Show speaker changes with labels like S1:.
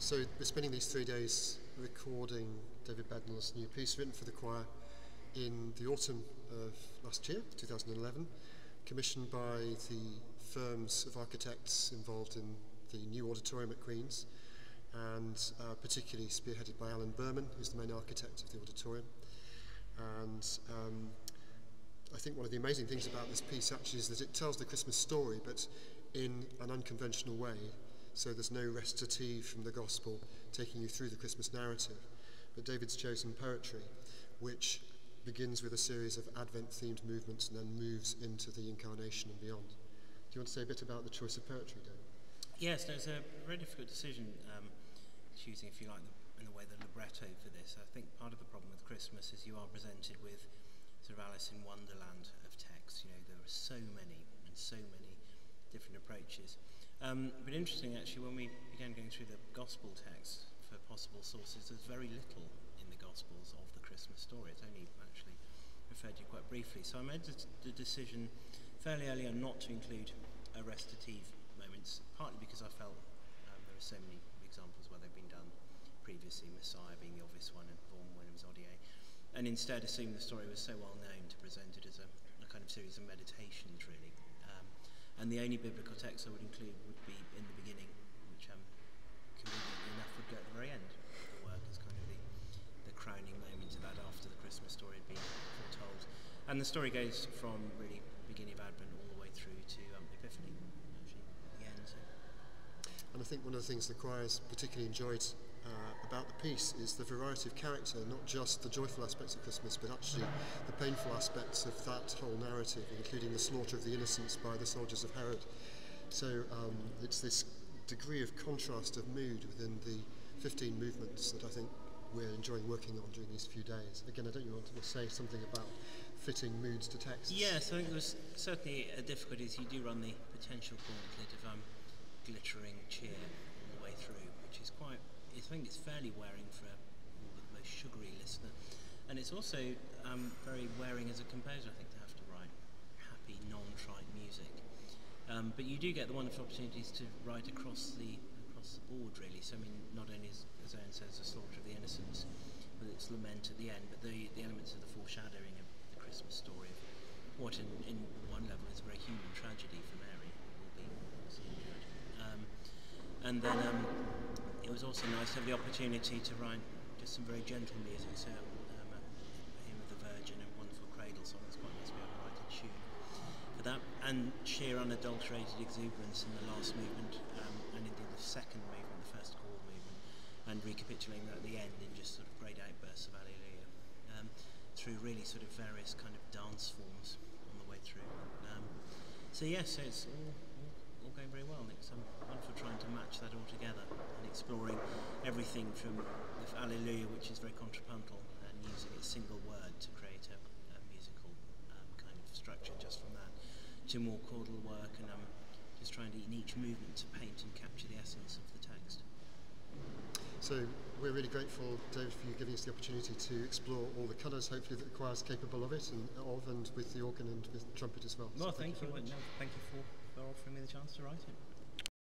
S1: So we're spending these 3 days recording David Bednall's new piece written for the choir in the autumn of last year, 2011, commissioned by the firms of architects involved in the new auditorium at Queen's, and particularly spearheaded by Alan Berman, who's the main architect of the auditorium. And I think one of the amazing things about this piece actually is that it tells the Christmas story, but in an unconventional way. So there's no recitative from the gospel taking you through the Christmas narrative, but David's chosen poetry, which begins with a series of Advent-themed movements and then moves into the Incarnation and beyond. Do you want to say a bit about the choice of poetry, David?
S2: Yes, there's a very difficult decision choosing, if you like, in a way, the libretto for this. I think part of the problem with Christmas is you are presented with sort of Alice in Wonderland of texts. You know, there are so many different approaches. But interesting, actually, when we began going through the gospel text for possible sources, there's very little in the gospels of the Christmas story. It's only actually referred to quite briefly. So I made the decision fairly early on not to include a recitative moments, partly because I felt there are so many examples where they've been done previously, Messiah being the obvious one, and Vaughan Williams Odier, and instead assumed the story was so well known to present it as a kind of series of meditations, really. And the only biblical text I would include would be in the beginning, which conveniently enough would go at the very end of the work as kind of the crowning moment of that after the Christmas story had been foretold. And the story goes from really beginning of Advent all the way through to Epiphany, actually, at the end. So.
S1: And I think one of the things the choir has particularly enjoyed about the piece is the variety of character, not just the joyful aspects of Christmas, but actually the painful aspects of that whole narrative, including the slaughter of the innocents by the soldiers of Herod. So it's this degree of contrast of mood within the 15 movements that I think we're enjoying working on during these few days. Again, I don't want to say something about fitting moods to texts.
S2: Yes, I think there was certainly a difficulty is you do run the potential gauntlet of glittering cheer all the way through, which is quite, I think it's fairly wearing for the most sugary listener. And it's also very wearing as a composer, I think, to have to write happy, non-trite music. But you do get the wonderful opportunities to write across the board, really. So, I mean, not only as Owen says, the slaughter of the innocents, but its lament at the end, but the elements of the foreshadowing of the Christmas story of what in one level is a very human tragedy for Mary, will be and then it was also nice to have the opportunity to write just some very gentle music, so Hymn of the Virgin and Wonderful Cradle song. It's quite nice to be able to write a tune for that, and sheer unadulterated exuberance in the last movement, and indeed the second movement, the first chord movement, and recapitulating that at the end in just sort of great outbursts of Alleluia, through really sort of various kind of dance forms on the way through. So yes, so it's all going very well, and it's wonderful trying to match that all together and exploring everything from the Alleluia, which is very contrapuntal, and using a single word to create a musical kind of structure just from that, to more chordal work, and just trying to, in each movement, to paint and capture the essence of the text.
S1: So we're really grateful, David, for you giving us the opportunity to explore all the colours, hopefully that the choir is capable of it, and with the organ and with the trumpet as well.
S2: Well, so thank you. Thank you for offering me the chance to write it.